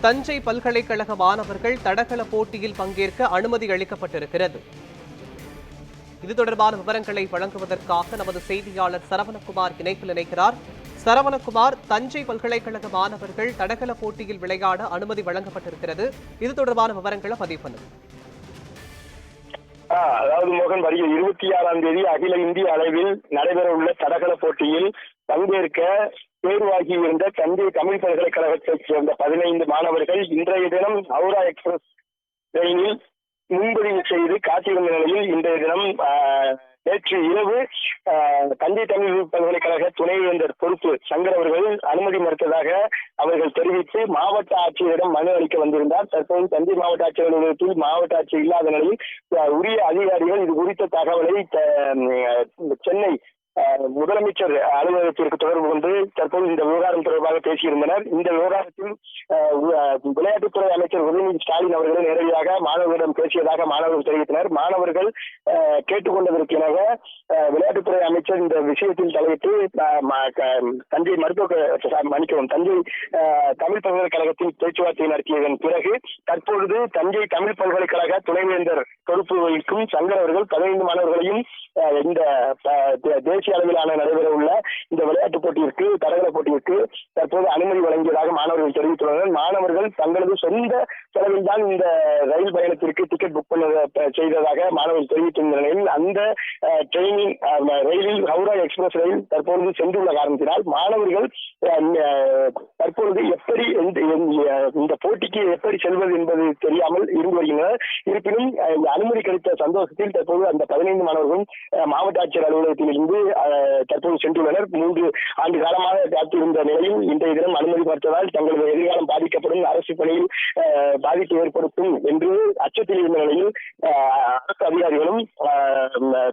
தஞ்சை பல்கலைக்கழக மாணவர்கள் தடகள போட்டியில் பங்கேற்க அனுமதி அளிக்கப்பட்டிருக்கிறது. இது தொடர்பான விவரங்களை வழங்குவதற்காக நமது செய்தியாளர் சரவணகுமார் இணைப்பில் இணைக்கிறார். சரவணகுமார், தஞ்சை பல்கலைக்கழக மாணவர்கள் தடகள போட்டியில் விளையாட அனுமதி வழங்கப்பட்டிருக்கிறது. இது தொடர்பான விவரங்களை பதிவு பண்ணுங்க. அதாவது மோகன், வருகிற 26ஆம் தேதி அகில இந்திய அளவில் நடைபெற உள்ள தடகள போட்டியில் பங்கேற்க தேர்வாகி இருந்த தஞ்சை தமிழ் பல்கலைக்கழகத்தைச் சேர்ந்த 15 மாணவர்கள் இன்றைய தினம் ஹவுரா எக்ஸ்பிரஸ் ட்ரெயினில் முன்பதிவு செய்து காத்திருந்த நிலையில் இன்றைய தினம் நேற்று இரவு தஞ்சை தமிழ் பல்கலைக்கழக துணைவேந்தர் பொறுப்பு சங்கர் அவர்கள் அனுமதி மறுத்ததாக அவர்கள் தெரிவித்து மாவட்ட ஆட்சியரிடம் மனு அளிக்க வந்திருந்தார். தற்போது தஞ்சை மாவட்ட ஆட்சியர் அலுவலகத்தில் மாவட்ட ஆட்சியர் இல்லாத நிலையில் உரிய அதிகாரிகள் இது குறித்த தகவலை சென்னை முதலமைச்சர் அலுவலகத்திற்கு தொடர்பு கொண்டு தற்போது இந்த விவகாரம் தொடர்பாக பேசியிருந்தனர். இந்த விவகாரத்தில் விளையாட்டுத்துறை அமைச்சர் உதயநிதி ஸ்டாலின் அவர்கள் நேரடியாக மாணவர்களிடம் பேசியதாக மாணவர்கள் தெரிவித்தனர். மாணவர்கள் கேட்டுக்கொண்டதற்கெனவே விளையாட்டுத்துறை அமைச்சர் இந்த விஷயத்தில் தலையிட்டு தஞ்சை தஞ்சை தமிழ் பல்கலைக்கழகத்தில் பேச்சுவார்த்தை நடத்தியதன் பிறகு தற்பொழுது தஞ்சை தமிழ் பல்கலைக்கழக துணைவேந்தர் பொறுப்பு வகிக்கும் சங்கர் அவர்கள் 15 மாணவர்களையும் இந்த தேசிய அளவிலான நடைபெற உள்ள இந்த விளையாட்டுப் போட்டியிற்கு தடகள போட்டியிற்கு தற்போது அனுமதி வழங்கியதாக மாணவர்கள் தெரிவித்துள்ளனர். மாணவர்கள் தங்களது சொந்த செலவில் தான் இந்த ரயில் பயணத்திற்கு டிக்கெட் புக் செய்ததாக மாணவர்கள் தெரிவித்துள்ள நிலையில் அந்த ட்ரெயினில் ரயிலில் ஹவுரா எக்ஸ்பிரஸ் ரயில் தற்பொழுது சென்றுள்ள காரணத்தினால் மாணவர்கள் தற்பொழுது எப்படி இந்த போட்டிக்கு எப்படி செல்வது என்பது தெரியாமல் இருந்து வருகின்றனர். இருப்பினும் அனுமதி கிடைத்த சந்தோஷத்தில் தற்போது அந்த 15 மாணவர்களும் மாவட்ட ஆட்சியர் அலுவலகத்தில் இருந்து தற்போது சென்றுள்ளனர். 3 ஆண்டு காலமாக காத்திருந்த நிலையில் இன்றைய தினம் அனுமதி மறுத்ததால் தங்களது எதிர்காலம் பாதிக்கப்படும், அரசு பணியில் பாதிப்பு ஏற்படுத்தும் என்று அச்சத்தில் இருந்த நிலையில் அரசு அதிகாரிகளும்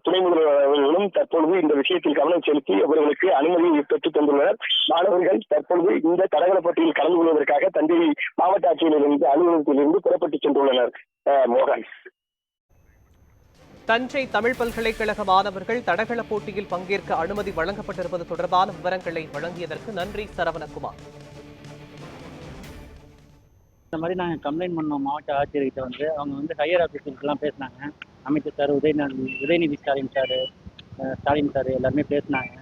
துணை முதல்வர்களும் தற்பொழுது இந்த விஷயத்தில் கவனம் செலுத்தி அவர்களுக்கு அனுமதி பெற்றுத் தந்துள்ளனர். மாணவர்கள் தற்பொழுது இந்த தடகள போட்டியில் கலந்து கொள்வதற்காக தஞ்சை மாவட்ட ஆட்சியரிலிருந்து அலுவலகத்திலிருந்து புறப்பட்டு சென்றுள்ளனர். மோகன், தஞ்சை தமிழ் பல்கலைக்கழக மாணவர்கள் தடகள போட்டியில் பங்கேற்க அனுமதி வழங்கப்பட்டிருப்பது தொடர்பான விவரங்களை வழங்கியதற்கு நன்றி சரவணகுமார். இந்த மாதிரி நாங்கள் கம்ப்ளைண்ட் பண்ணோம் மாவட்ட ஆட்சியர்கிட்ட. அவங்க ஹையர் ஆஃபீஸர்ஸ்லாம் பேசினாங்க. அமைச்சர் சார், உதயநிதி ஸ்டாலின் சார் எல்லாருமே பேசினாங்க.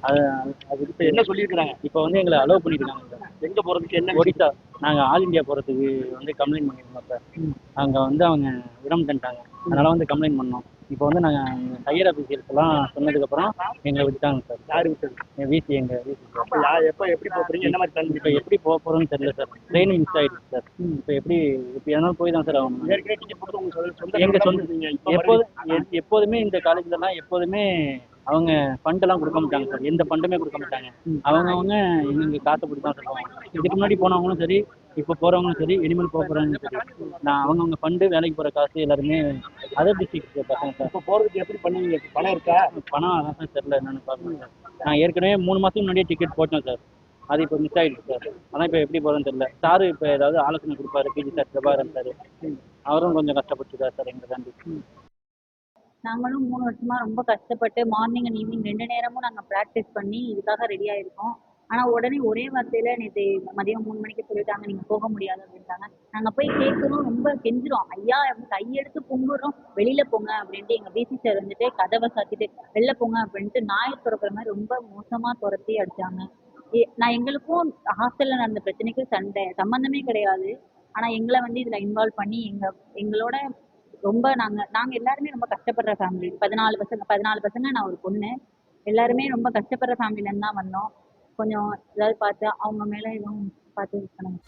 அது என்ன சொல்லியிருக்கிறாங்க? இப்போ எங்களை அலோவ் பண்ணியிருக்காங்க சார். எங்கே போகிறதுக்கு? என்ன ஒடிசா. நாங்கள் ஆல் இண்டியா போகிறதுக்கு கம்ப்ளைண்ட் பண்ணியிருந்தோம் சார். அங்கே அவங்க இடம் தந்துட்டாங்க. அதனால் கம்ப்ளைண்ட் பண்ணோம். இப்போ நாங்கள் ஹையர் ஆஃபீஸர்ஸ்லாம் சொன்னதுக்கப்புறம் எங்களை விட்டுட்டாங்க சார். யார் விட்டது? விசி. எங்கள் விசி சார். எப்போ எப்படி போகிறீங்க? என்ன மாதிரி தந்து? இப்போ எப்படி போக போகிறோன்னு தெரியல சார். ட்ரெயின் மிஸ் ஆகிடுச்சு சார். இப்போ எப்படி எதனாலும் போய் தான் சார் ஆகணும். எங்கள் சொந்த எப்போதுமே இந்த காலேஜ்லலாம் எப்போதுமே அவங்க ஃபண்டெல்லாம் கொடுக்க மாட்டாங்க சார். எந்த ஃபண்டுமே கொடுக்க மாட்டாங்க. அவங்க எங்க காசை பிடி தான் சொல்லுவாங்க. இதுக்கு முன்னாடி போனவங்களும் சரி, இப்போ போகிறவங்களும் சரி, இனிமேல் போகிறவங்களும் சரி, நான் அவங்க ஃபண்டு வேலைக்கு போகிற காசு எல்லாருமே அதர் டிஸ்ட்ரிக்ட் பசங்க சார். இப்போ போகிறதுக்கு எப்படி பண்ணுவீங்க? பணம் இருக்கா? பணம் அதான் சார் தெரியல என்னென்னு பார்க்கணும் சார். நான் ஏற்கனவே 3 மாதத்துக்கு முன்னாடியே டிக்கெட் போட்டேன் சார். அது இப்போ மிஸ் ஆகிடுச்சு சார். ஆனால் இப்போ எப்படி போகிறதுன்னு தெரியல. சார் இப்போ ஏதாவது ஆலோசனை கொடுப்பாரு. பிஜி சார், பிரபாகரன் சார், அவரும் கொஞ்சம் கஷ்டப்பட்டுருக்காரு சார் எங்களை தாண்டி. நாங்களும் 3 வருஷமா ரொம்ப கஷ்டப்பட்டு மார்னிங் அண்ட் ஈவினிங் 2 நேரமும் நாங்கள் ப்ராக்டிஸ் பண்ணி இதுக்காக ரெடி ஆயிருக்கோம். ஆனால் உடனே ஒரே வார்த்தையில நேற்று மதியம் 3 மணிக்கு சொல்லிட்டாங்க, நீங்கள் போக முடியாது அப்படின்ட்டாங்க. நாங்கள் போய் கேட்குறோம், ரொம்ப கெஞ்சிரும், ஐயா கையெடுத்து கும்பிடுறோம், வெளியில போங்க அப்படின்ட்டு. எங்கள் பிசி சார் கதவை சாத்திட்டு வெளில போங்க அப்படின்ட்டு நாயை துறக்கிற மாதிரி ரொம்ப மோசமாக துரத்தி அடிச்சாங்க. நான் எங்களுக்கும் ஹாஸ்டல்ல நடந்த பிரச்சனைக்கு சம்பந்தமே கிடையாது. ஆனால் எங்களை இதில் இன்வால்வ் பண்ணி எங்களோட ரொம்ப நாங்க எல்லாருமே ரொம்ப கஷ்டப்படுற ஃபேமிலி. 14 பசங்க, நான் ஒரு பொண்ணு. எல்லாருமே ரொம்ப கஷ்டப்படுற ஃபேமிலில இருந்து தான் வந்தோம். கொஞ்சம் ஏதாவது பார்த்து அவங்க மேல எதுவும் பார்த்து பண்ணுங்க.